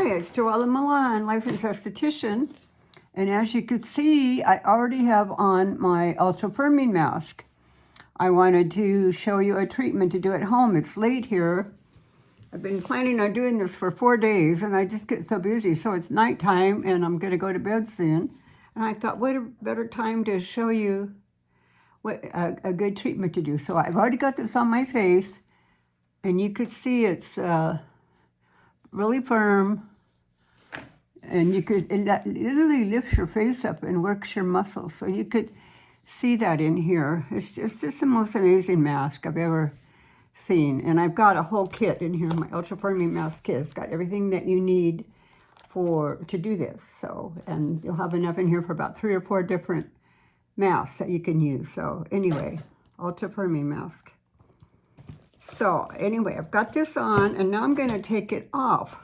Hi, it's JoElla Milan, licensed esthetician. And as you can see, I already have on my ultra firming mask. I wanted to show you a treatment to do at home. It's late here. I've been planning on doing this for 4 days and I just get so busy. So it's nighttime and I'm gonna go to bed soon. And I thought, what a better time to show you what a good treatment to do. So I've already got this on my face and you could see it's really firm, and it literally lifts your face up and works your muscles. So you could see that in here. It's just the most amazing mask I've ever seen. And I've got a whole kit in here, my ultra firming mask kit. It's got everything that you need to do this. So, and you'll have enough in here for about 3 or 4 different masks that you can use. So anyway, ultra firming mask. So anyway, I've got this on and now I'm going to take it off.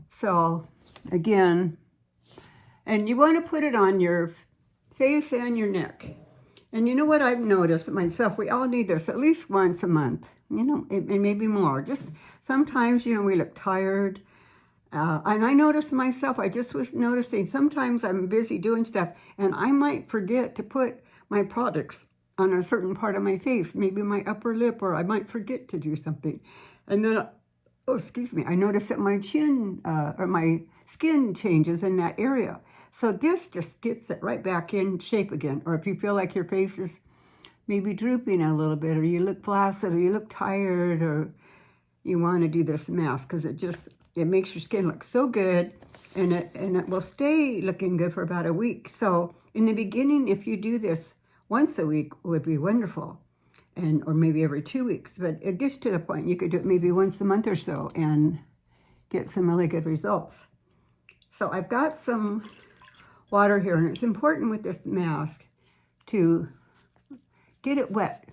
So again, and you want to put it on your face and your neck. And you know what I've noticed myself, we all need this at least once a month, you know, and maybe more. Just sometimes, you know, we look tired. And I noticed myself, I just was noticing sometimes I'm busy doing stuff and I might forget to put my products on a certain part of my face, maybe my upper lip, or I might forget to do something. And then, oh, excuse me, I notice that my chin or my skin changes in that area. So this just gets it right back in shape again. Or if you feel like your face is maybe drooping a little bit, or you look flaccid, or you look tired, or you want to do this mask because it makes your skin look so good, and it will stay looking good for about a week. So in the beginning, if you do this once a week, would be wonderful, or maybe every 2 weeks. But it gets to the point you could do it maybe once a month or so and get some really good results. So I've got some water here, and it's important with this mask to get it wet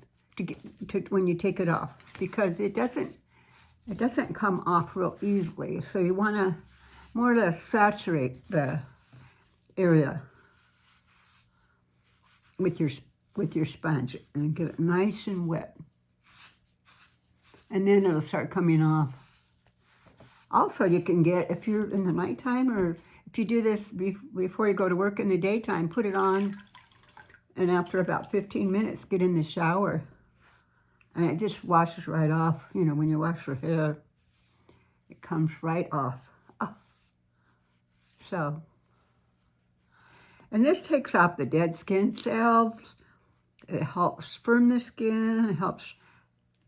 when you take it off, because it doesn't come off real easily. So you want to more or less saturate the area with your sponge and get it nice and wet. And then it'll start coming off. Also, you can get, if you're in the nighttime, or if you do this before you go to work in the daytime, put it on, and after about 15 minutes, get in the shower. And it just washes right off. You know, when you wash your hair, it comes right off. Oh. So, and this takes off the dead skin cells. It helps firm the skin. It helps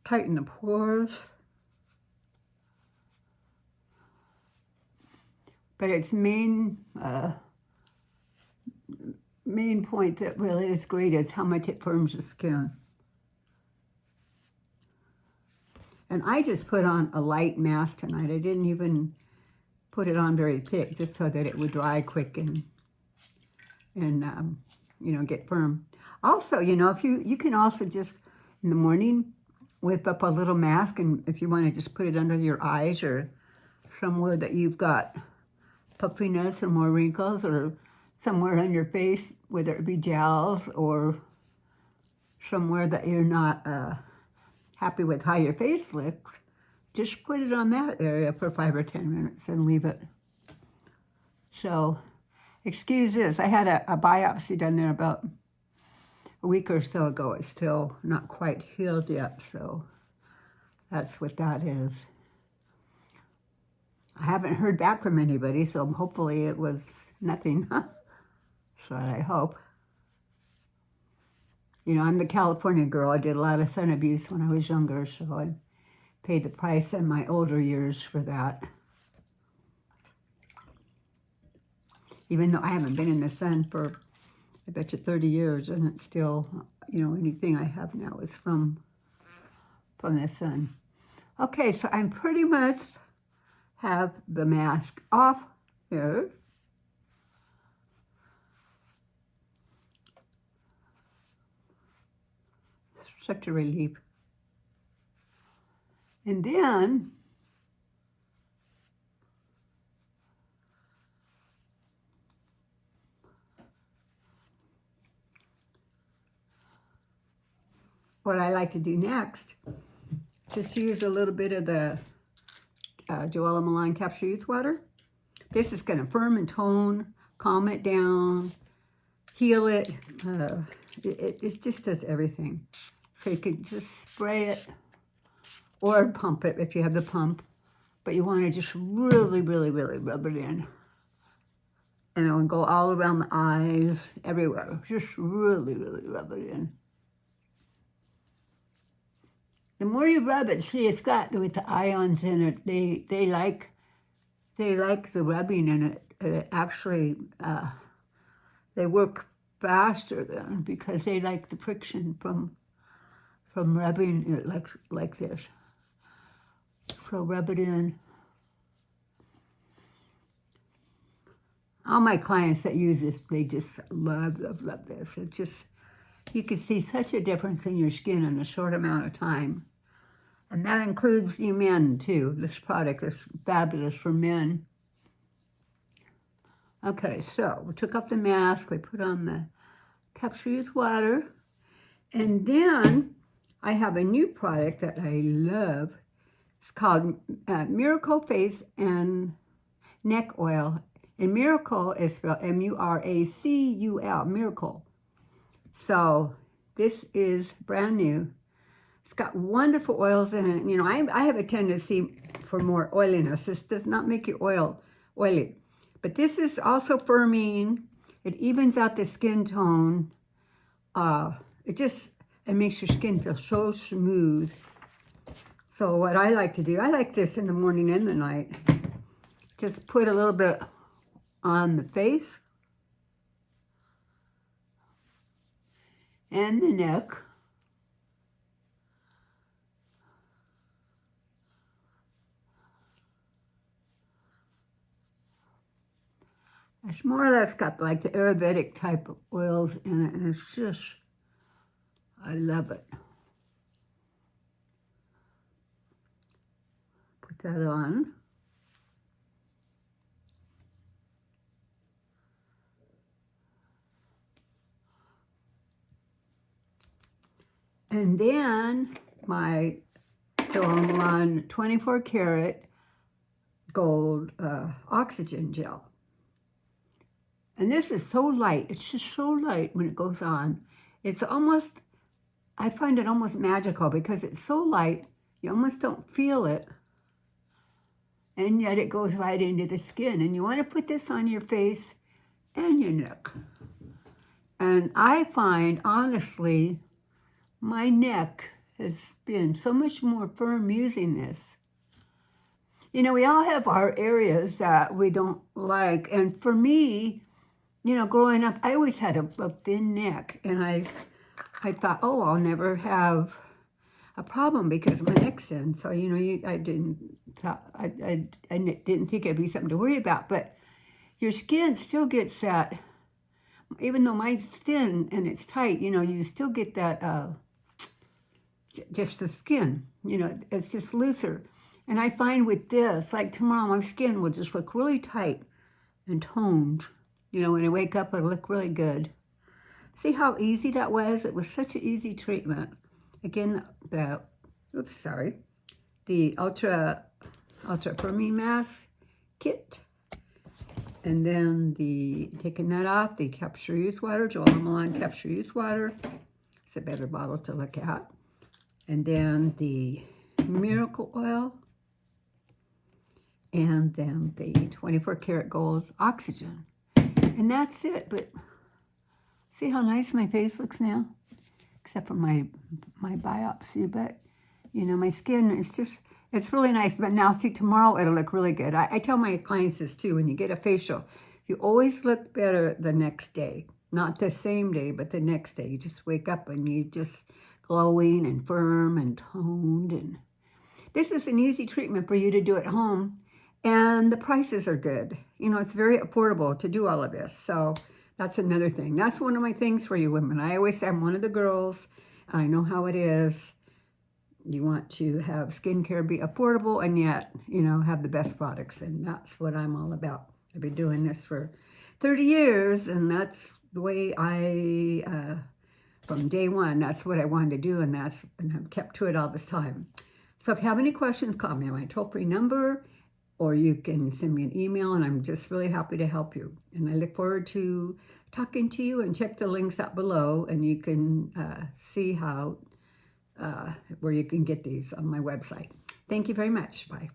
tighten the pores. But its main point that really is great is how much it firms the skin. And I just put on a light mask tonight. I didn't even put it on very thick, just so that it would dry quick and you know, get firm. Also, you know, if you can also just in the morning whip up a little mask, and if you want to just put it under your eyes or somewhere that you've got puffiness or more wrinkles, or somewhere on your face, whether it be jowls or somewhere that you're not happy with how your face looks, just put it on that area for 5 or 10 minutes and leave it. So, excuse this, I had a biopsy done there about a week or so ago. It's still not quite healed yet, so that's what that is. I haven't heard back from anybody, so hopefully it was nothing. So I hope. You know, I'm the California girl. I did a lot of sun abuse when I was younger, so I paid the price in my older years for that. Even though I haven't been in the sun for, I bet you, 30 years, and it's still, you know, anything I have now is from the sun. Okay, so I'm pretty much have the mask off here. Such a relief. And then what I like to do next, just use a little bit of the JoElla Milan Capsule Youth Water. This is going to firm and tone, calm it down, heal it. It just does everything. So you can just spray it or pump it if you have the pump. But you want to just really, really, really rub it in. And it'll go all around the eyes, everywhere. Just really, really rub it in. The more you rub it, see, it's got with the ions in it. They like the rubbing in it. It actually, they work faster then because they like the friction from rubbing it like this. So rub it in. All my clients that use this, they just love this. It's just, you can see such a difference in your skin in a short amount of time. And that includes you men too. This product is fabulous for men. Okay, so we took off the mask, we put on the capsule youth water, and then I have a new product that I love. It's called Muracul Face and Neck Oil. And Muracul is spelled M-U-R-A-C-U-L, Muracul. So this is brand new. It's got wonderful oils in it. You know, I have a tendency for more oiliness. This does not make you oily. But this is also firming. It evens out the skin tone. It makes your skin feel so smooth. So what I like to do, I like this in the morning and the night. Just put a little bit on the face and the neck. It's more or less got like the Ayurvedic type of oils in it, and it's just, I love it. Put that on. And then my JoElla Milan 24 karat gold oxygen gel. And this is so light. It's just so light when it goes on. It's almost, I find it almost magical because it's so light, you almost don't feel it. And yet it goes right into the skin. And you want to put this on your face and your neck. And I find, honestly, my neck has been so much more firm using this. You know, we all have our areas that we don't like. And for me, you know, growing up, I always had a thin neck. And I thought, oh, I'll never have a problem because my neck's thin. So, you know, I didn't think it'd be something to worry about. But your skin still gets that, even though mine's thin and it's tight, you know, you still get that, just the skin, you know, it's just looser. And I find with this, like tomorrow, my skin will just look really tight and toned. You know, when I wake up, it'll look really good. See how easy that was? It was such an easy treatment. Again, the Ultra Firming Mask Kit. And then taking that off, the Capture Youth Water, JoElla Milan Capture Youth Water. It's a better bottle to look at. And then the Muracul Oil. And then the 24 karat gold oxygen. And that's it. But see how nice my face looks now? Except for my biopsy. But, you know, my skin is just, it's really nice. But now, see, tomorrow it'll look really good. I tell my clients this too. When you get a facial, you always look better the next day. Not the same day, but the next day. You just wake up and you just glowing and firm and toned. And this is an easy treatment for you to do at home. And the prices are good. You know, it's very affordable to do all of this. So that's another thing. That's one of my things for you women. I always say I'm one of the girls. I know how it is. You want to have skincare be affordable and yet, you know, have the best products. And that's what I'm all about. I've been doing this for 30 years. And that's the way from day one, that's what I wanted to do. And I've kept to it all this time. So if you have any questions, call me on my toll-free number. or you can send me an email, and I'm just really happy to help you. And I look forward to talking to you, and check the links out below, and you can see how where you can get these on my website. Thank you very much. Bye.